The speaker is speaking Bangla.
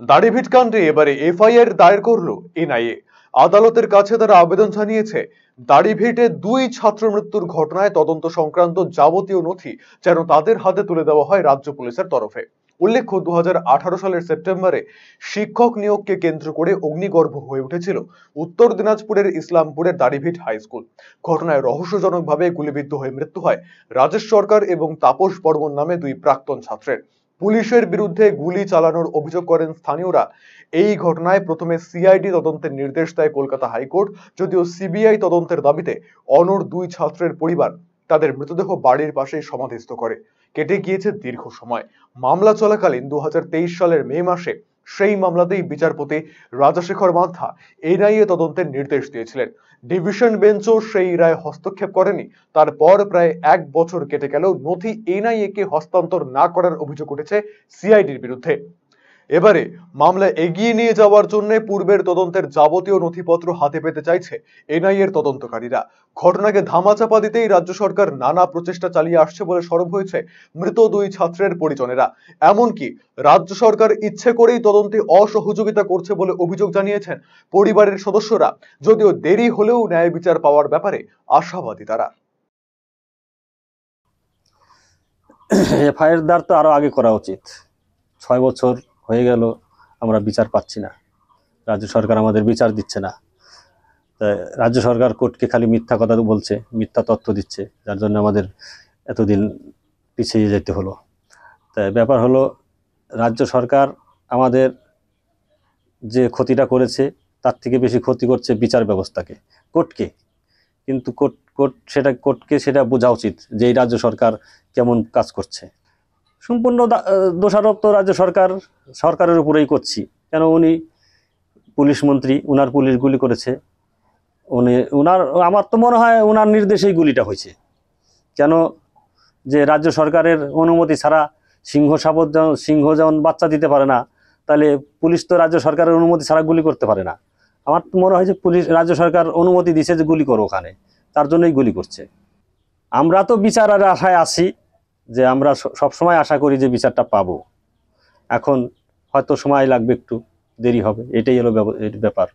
দাড়িভিট কাণ্ডে এবারে এফআইআর দায়ের করলো এনআইএ। আদালতের কাছে তারা আবেদন জানিয়েছে দাড়িভিটে 2 ছাত্র মৃত্যুর ঘটনায় তদন্ত সংক্রান্ত যাবতীয় নথি যেন তাদের হাতে তুলে দেওয়া হয় রাজ্য পুলিশের তরফে। উল্লেখ্য 2018 সালের সেপ্টেম্বরে শিক্ষক নিয়োগকে কেন্দ্র করে অগ্নিগর্ভ হয়ে উঠেছিল উত্তর দিনাজপুরের ইসলামপুরের দাড়িভিট হাই স্কুল। ঘটনায় রহস্যজনকভাবে গুলিবিদ্ধ হয়ে মৃত্যু হয় রাজেশ সরকার এবং তাপস বর্মন নামে 2 প্রাক্তন ছাত্রের। পুলিশের বিরুদ্ধে গুলি চালানোর অভিযোগ করেন স্থানীয়রা। এই ঘটনায় প্রথমে সিআইডি তদন্তের নির্দেশ দেয় কলকাতা হাইকোর্ট, যদিও সিবিআই তদন্তের দাবিতে অনড় 2 ছাত্রের পরিবার তাদের মৃতদেহ বাড়ির পাশেই সমাধিস্থ করে। কেটে গিয়েছে দীর্ঘ সময়। মামলা চলাকালীন 2023 সালের মে মাসে সেই মামলাতেই বিচারপতি রাজাশেখর মান্থা এনআইএ তদন্তের নির্দেশ দিয়েছিলেন। ডিভিশন বেঞ্চও সেই রায় হস্তক্ষেপ করেনি। তারপর প্রায় 1 বছর কেটে গেলেও নথি এনআইএ কে হস্তান্তর না করার অভিযোগ উঠেছে সিআইডির বিরুদ্ধে। এবারে মামলা এগিয়ে নিয়ে যাওয়ার জন্য পূর্বের তদন্তের যাবতীয় নথিপত্র হাতে পেতে চাইছে এনআইএর তদন্তকারীরা। ঘটনাকে ধামাচাপা দিতেই রাজ্য সরকার নানা প্রচেষ্টা চালিয়ে আসছে বলে সরব হয়েছে মৃত 2 ছাত্রের পরিজনেরা। এমনকি রাজ্য সরকার ইচ্ছে করেই তদন্তে অসহযোগিতা করছে বলে অভিযোগ জানিয়েছেন পরিবারের সদস্যরা, যদিও দেরি হলেও ন্যায় বিচার পাওয়ার ব্যাপারে আশাবাদী তারা। এফআইআর দায়ের তো আরো আগে করা উচিত। 6 বছর হয়ে গেল আমরা বিচার পাচ্ছি না, রাজ্য সরকার আমাদের বিচার দিচ্ছে না। রাজ্য সরকার কোর্টকে খালি মিথ্যা কথা বলছে, মিথ্যা তথ্য দিচ্ছে, যার জন্য আমাদের এতদিন পিছিয়ে যেতে হলো। তাই ব্যাপার হলো রাজ্য সরকার আমাদের যে ক্ষতিটা করেছে তার থেকে বেশি ক্ষতি করছে বিচার ব্যবস্থাকে, কোর্টকে। কিন্তু কোর্টকে সেটা বোঝা উচিত যে এই রাজ্য সরকার কেমন কাজ করছে। সম্পূর্ণ দোষারোপ তো রাজ্য সরকারের উপরেই করছি। কেন উনি পুলিশ মন্ত্রী, উনার পুলিশ গুলি করেছে, আমার তো মনে হয় ওনার নির্দেশেই গুলিটা হয়েছে। কেন যে রাজ্য সরকারের অনুমতি ছাড়া সিংহ যেমন বাচ্চা দিতে পারে না, তাহলে পুলিশ তো রাজ্য সরকারের অনুমতি ছাড়া গুলি করতে পারে না। আমার তো মনে হয় যে রাজ্য সরকার অনুমতি দিছে যে গুলি করো ওখানে, তার জন্যই গুলি করছে। আমরা তো বিচারের আশায় আছি, যে আমরা সবসময় আশা করি যে বিচারটা পাবো। এখন হয়তো সময় লাগবে, একটু দেরি হবে, এটাই হলো ব্যাপার।